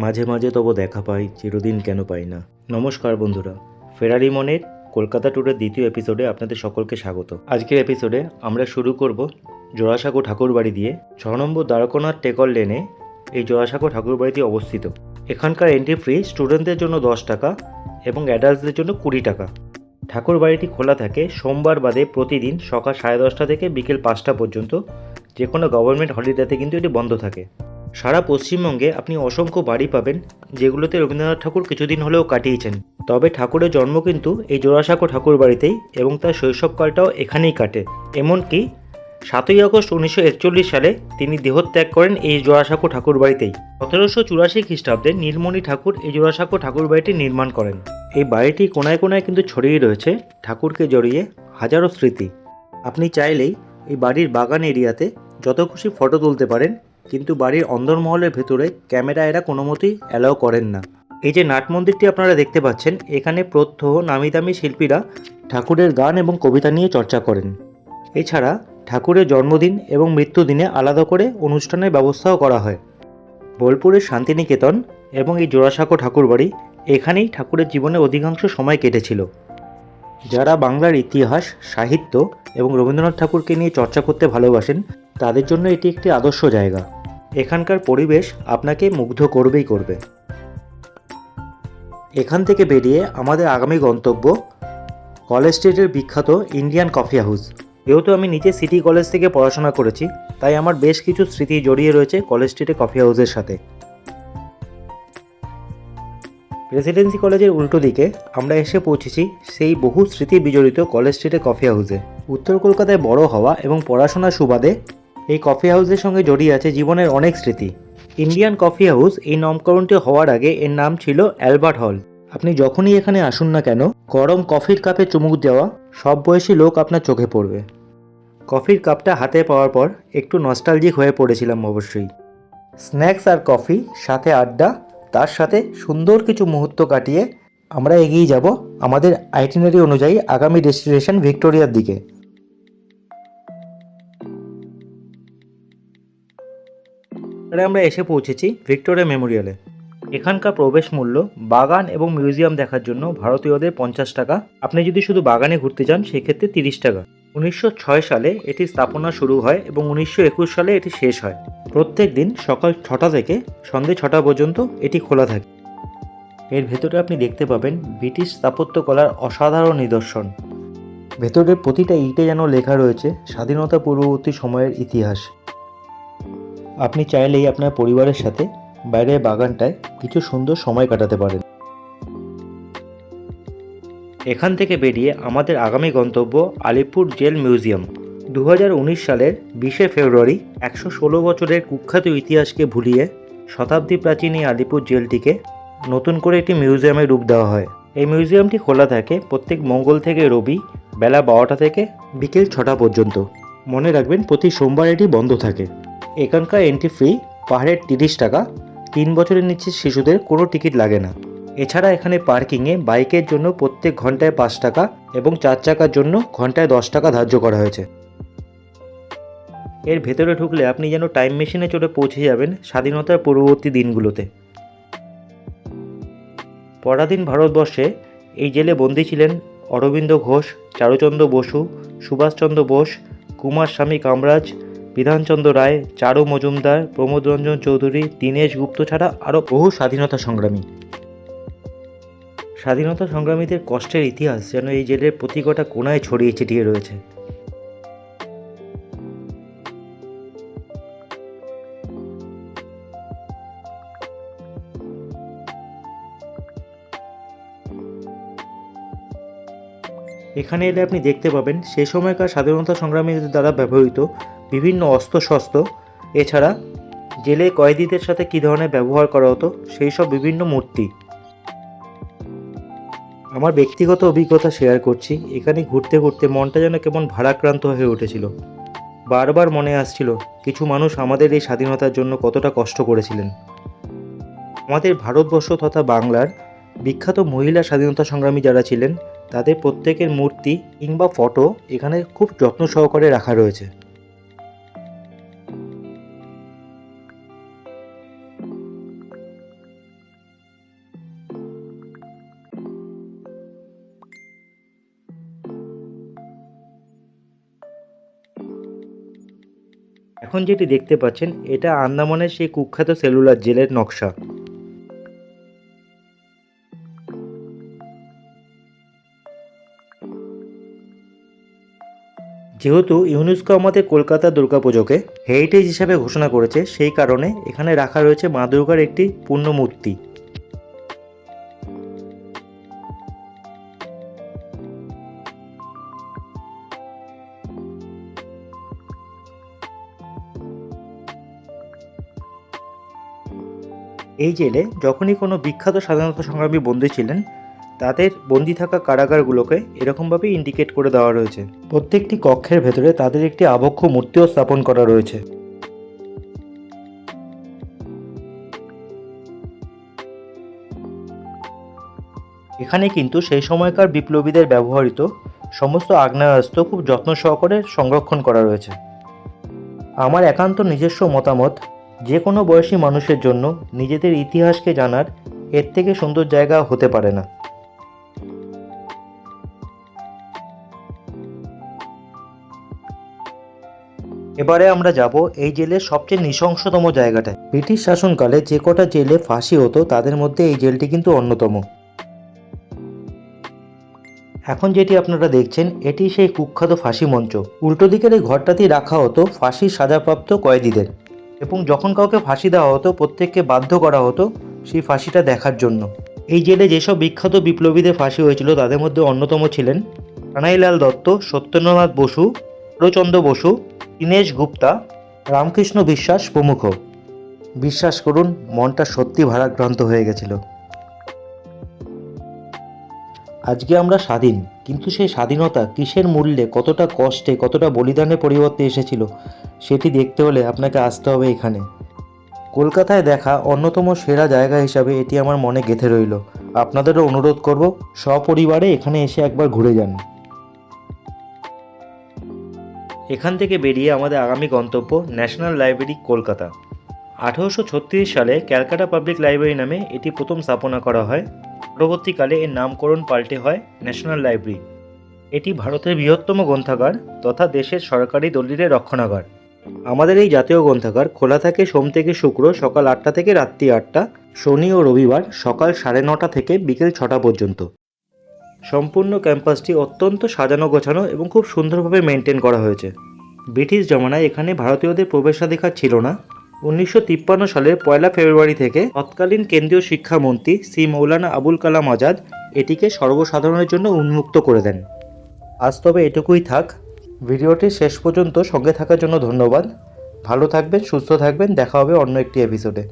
মাঝে মাঝে তবু দেখা পাই, চিরদিন কেন পাই না। নমস্কার বন্ধুরা, ফেরারি মনের কলকাতা ট্যুরের দ্বিতীয় এপিসোডে আপনাদের সকলকে স্বাগত। আজকের এপিসোডে আমরা শুরু করব জোড়াসাঁকো ঠাকুরবাড়ি দিয়ে। 6 নম্বর দ্বারকানাথ টেকর লেনে এই জোড়াসাঁকো ঠাকুরবাড়িটি অবস্থিত। এখানকার এন্ট্রি ফি স্টুডেন্টদের জন্য 10 টাকা এবং অ্যাডাল্টসদের জন্য 20 টাকা। ঠাকুরবাড়িটি খোলা থাকে সোমবার বাদে প্রতিদিন সকাল 10:30 থেকে বিকেল 5টা পর্যন্ত। যে কোনো গভর্নমেন্ট হলিডেতে কিন্তু এটি বন্ধ থাকে। সারা পশ্চিমবঙ্গে আপনি অসংখ্য বাড়ি পাবেন যেগুলোতে রবীন্দ্রনাথ ঠাকুর কিছুদিন হলেও কাটিয়েছেন। তবে ঠাকুরের জন্ম কিন্তু এই জোড়াসাঁকো ঠাকুর বাড়িতেই এবং তার শৈশবকালটাও এখানেই কাটে। এমনকি 7ই আগস্ট 1941 সালে তিনি দেহত্যাগ করেন এই জোড়াসাঁকো ঠাকুর বাড়িতেই। 1784 খ্রিস্টাব্দে নীলমণি ঠাকুর এই জোড়াসাঁকো ঠাকুর বাড়িটি নির্মাণ করেন। এই বাড়িটি কোনায় কোনায় কিন্তু ছড়িয়ে রয়েছে ঠাকুরকে জড়িয়ে হাজারো স্মৃতি। আপনি চাইলেই এই বাড়ির বাগান এরিয়াতে যত খুশি ফটো তুলতে পারেন, কিন্তু বাড়ির অন্দরমহলের ভেতরে ক্যামেরা এরা কোনো মতেই অ্যালাউ করেন না। এই যে নাট মন্দিরটি আপনারা দেখতে পাচ্ছেন, এখানে প্রত্যহ নামি দামি শিল্পীরা ঠাকুরের গান এবং কবিতা নিয়ে চর্চা করেন। এছাড়া ঠাকুরের জন্মদিন এবং মৃত্যুদিনে আলাদা করে অনুষ্ঠানের ব্যবস্থাও করা হয়। বোলপুরের শান্তিনিকেতন এবং এই জোড়াসাঁকো ঠাকুরবাড়ি, এখানেই ঠাকুরের জীবনে অধিকাংশ সময় কেটেছিল। যারা বাংলার ইতিহাস, সাহিত্য এবং রবীন্দ্রনাথ ঠাকুরকে নিয়ে চর্চা করতে ভালোবাসেন, তাদের জন্য এটি একটি আদর্শ জায়গা। এখানকার পরিবেশ আপনাকে মুগ্ধ করবেই করবে। এখান থেকে বেরিয়ে আমাদের আগামী গন্তব্য কলেজ স্ট্রিটের বিখ্যাত ইন্ডিয়ান কফি হাউস। যেহেতু আমি নিচে সিটি কলেজ থেকে পড়াশোনা করেছি, তাই আমার বেশ কিছু স্মৃতি জড়িয়ে রয়েছে কলেজ স্ট্রিটে কফি হাউসের সাথে। প্রেসিডেন্সি কলেজের উল্টো দিকে আমরা এসে পৌঁছেছি সেই বহু স্মৃতি বিজড়িত কলেজ স্ট্রিটে কফি হাউসে। উত্তর কলকাতায় বড় হওয়া এবং পড়াশোনার সুবাদে এই কফি হাউসের সঙ্গে জড়িয়ে আছে জীবনের অনেক স্মৃতি। ইন্ডিয়ান কফি হাউস এই নামকরণটি হওয়ার আগে এর নাম ছিল অ্যালবার্ট হল। আপনি যখনই এখানে আসুন না কেন, গরম কফির কাপে চুমুক দেওয়া সব বয়সী লোক আপনার চোখে পড়বে। কফির কাপটা হাতে পাওয়ার পর একটু নস্টালজিক হয়ে পড়েছিলাম অবশ্যই। স্ন্যাক্স আর কফি, সাথে আড্ডা, তার সাথে সুন্দর কিছু মুহূর্ত কাটিয়ে আমরা এগিয়ে যাব আমাদের আইটিনারি অনুযায়ী আগামী ডেস্টিনেশন ভিক্টোরিয়ার দিকে। আমরা এসে পৌঁছেছি ভিক্টোরিয়া মেমোরিয়ালে। এখানকার প্রবেশ মূল্য বাগান এবং মিউজিয়াম দেখার জন্য ভারতীয়দের 50 টাকা। আপনি যদি শুধু বাগানে ঘুরতে চান সেক্ষেত্রে 30 টাকা। 1906 সালে এটি স্থাপনা শুরু হয় এবং 1921 সালে এটি শেষ হয়। প্রত্যেক দিন সকাল 6টা থেকে সন্ধে 6টা পর্যন্ত এটি খোলা থাকে। এর ভেতরে আপনি দেখতে পাবেন ব্রিটিশ স্থাপত্যকলার অসাধারণ নিদর্শন। ভেতরের প্রতিটা ইটে যেন লেখা রয়েছে স্বাধীনতা পূর্ববর্তী সময়ের ইতিহাস। আপনি চাইলেই আপনার পরিবারের সাথে বাইরের বাগানটায় কিছু সুন্দর সময় কাটাতে পারেন। এখান থেকে বেরিয়ে আমাদের আগামী গন্তব্য আলিপুর জেল মিউজিয়াম। 2019 সালের 20শে ফেব্রুয়ারি 116 বছরের কুখ্যাত ইতিহাসকে ভুলিয়ে শতাব্দী প্রাচীন এই আলিপুর জেলটিকে নতুন করে একটি মিউজিয়ামে রূপ দেওয়া হয়। এই মিউজিয়ামটি খোলা থাকে প্রত্যেক মঙ্গল থেকে রবি বেলা 12টা থেকে বিকেল 6টা পর্যন্ত। মনে রাখবেন প্রতি সোমবার এটি বন্ধ থাকে। এখানকার এন্ট্রি ফি পাহাড়ের 30 টাকা। 3 বছরের নিচে শিশুদের কোনো টিকিট লাগে না। এছাড়া এখানে পার্কিংয়ে বাইকের জন্য প্রত্যেক ঘন্টায় 5 টাকা এবং 4 চাকার জন্য ঘন্টায় 10 টাকা ধার্য করা হয়েছে। এর ভেতরে ঢুকলে আপনি যেন টাইম মেশিনে চড়ে পৌঁছে যাবেন স্বাধীনতার পূর্ববর্তী দিনগুলোতে। পরাধীন ভারতবর্ষে এই জেলে বন্দী ছিলেন অরবিন্দ ঘোষ, চারুচন্দ্র বসু, সুভাষচন্দ্র বোস, কুমার স্বামী কামরাজ, বিধানচন্দ্র রায়, চারু মজুমদার, প্রমোদ রঞ্জন চৌধুরী, দীনেশ গুপ্ত ছাড়া আরও বহু স্বাধীনতা সংগ্রামী। স্বাধীনতা সংগ্রামীদের কষ্টের ইতিহাস যেন এই জেলের প্রতি কটা কোণায় ছড়িয়ে ছিটিয়ে রয়েছে। এখানে এলে আপনি দেখতে পাবেন সে সময়কার স্বাধীনতা সংগ্রামীদের দ্বারা ব্যবহৃত বিভিন্ন অস্ত্রশস্ত্র, এছাড়া জেলে কয়েদিদের সাথে কী ধরনের ব্যবহার করা হতো সেই সব বিভিন্ন মূর্তি। আমার ব্যক্তিগত অভিজ্ঞতা শেয়ার করছি। এখানে ঘুরতে ঘুরতে মনটা যেন কেমন ভারাক্রান্ত হয়ে উঠেছিল। বারবার মনে আসছিল কিছু মানুষ আমাদের এই স্বাধীনতার জন্য কতটা কষ্ট করেছিলেন। আমাদের ভারতবর্ষ তথা বাংলার বিখ্যাত মহিলা স্বাধীনতা সংগ্রামী যারা ছিলেন তাদের প্রত্যেকের মূর্তি কিংবা ফটো এখানে খুব যত্ন সহকারে রাখা রয়েছে। এখন যেটি দেখতে পাচ্ছেন এটা আন্দামানের সেই কুখ্যাত সেলুলার জেলের নকশা। যেহেতু ইউনেস্কো আমাদের কলকাতা দুর্গাপুজোকে হেরিটেজ হিসাবে ঘোষণা করেছে, সেই কারণে এখানে রাখা রয়েছে মা দুর্গার একটি পূর্ণ মূর্তি। এই জেলে যখনই কোনো বিখ্যাত স্বাধীনতা সংগ্রামী বন্দী ছিলেন, তাদের বন্দি থাকা কারাগারগুলোকে এরকমভাবে ইন্ডিকেট করে দেওয়া রয়েছে। প্রত্যেকটি কক্ষের ভেতরে তাদের একটি আবক্ষ মূর্তিও স্থাপন করা রয়েছে। এখানে কিন্তু সেই সময়কার বিপ্লবীদের ব্যবহৃত সমস্ত আগ্নেয়াস্ত্র খুব যত্ন সহকারে সংরক্ষণ করা রয়েছে। আমার একান্ত নিজস্ব মতামত, যে কোনো বয়সী মানুষের জন্য নিজেদের ইতিহাসকে জানার এর থেকে সুন্দর জায়গা হতে পারে না। এবারে আমরা যাব এই জেলের সবচেয়ে নৃশংসতম জায়গাটায়। ব্রিটিশ শাসনকালে যে কটা জেলে ফাঁসি হতো তাদের মধ্যে এই জেলটি কিন্তু অন্যতম। এখন যেটি আপনারা দেখছেন এটি সেই কুখ্যাত ফাঁসি মঞ্চ। উল্টো দিকের এই ঘরটাতেই রাখা হতো ফাঁসির সাজাপ্রাপ্ত কয়েদিদের, এবং যখন কাউকে ফাঁসি দেওয়া হতো প্রত্যেককে বাধ্য করা হতো সেই ফাঁসিটা দেখার জন্য। এই জেলে যেসব বিখ্যাত বিপ্লবীদের ফাঁসি হয়েছিল তাদের মধ্যে অন্যতম ছিলেন কানাইলাল দত্ত, সত্যেন্দ্রনাথ বসু, হরচন্দ্র বসু, দীনেশ গুপ্তা, রামকৃষ্ণ বিশ্বাস প্রমুখ। বিশ্বাস করুন, মনটা সত্যি ভারাক্রান্ত হয়ে গেছিল। আজকে আমরা স্বাধীন, কিন্তু সেই স্বাধীনতা কিসের মূল্যে, কতটা কষ্টে, কতটা বলিদানের পরিবর্তে এসেছিল সেটি দেখতে হলে আপনাকে আসতে হবে এখানে। কলকাতায় দেখা অন্যতম সেরা জায়গা হিসাবে এটি আমার মনে গেঁথে রইল। আপনাদেরও অনুরোধ করব সপরিবারে এখানে এসে একবার ঘুরে যান। এখান থেকে বেরিয়ে আমাদের আগামী গন্তব্য ন্যাশনাল লাইব্রেরি কলকাতা। 1836 সালে ক্যালকাটা পাবলিক লাইব্রেরি নামে এটি প্রথম স্থাপনা করা হয়। পরবর্তীকালে এর নামকরণ পাল্টে হয় ন্যাশনাল লাইব্রেরি। এটি ভারতের বৃহত্তম গ্রন্থাগার তথা দেশের সরকারি দলিলের রক্ষণাগার। আমাদের এই জাতীয় গ্রন্থাগার খোলা থাকে সোম থেকে শুক্র সকাল 8টা থেকে রাত্রি 8টা, শনি ও রবিবার সকাল 9:30 থেকে বিকেল 6টা পর্যন্ত। সম্পূর্ণ ক্যাম্পাসটি অত্যন্ত সাজানো গোছানো এবং খুব সুন্দরভাবে মেনটেন করা হয়েছে। ব্রিটিশ জমানায় এখানে ভারতীয়দের প্রবেশাধিকার ছিল না। 1953 সালের 1 ফেব্রুয়ারি থেকে তৎকালীন কেন্দ্রীয় শিক্ষামন্ত্রী শ্রী মৌলানা আবুল কালাম আজাদ এটিকে সর্বসাধারণের জন্য উন্মুক্ত করে দেন। আজ তবে এটুকুই থাক। ভিডিওটি শেষ পর্যন্ত সঙ্গে থাকার জন্য ধন্যবাদ। ভালো থাকবেন, সুস্থ থাকবেন, দেখা হবে অন্য একটি এপিসোডে।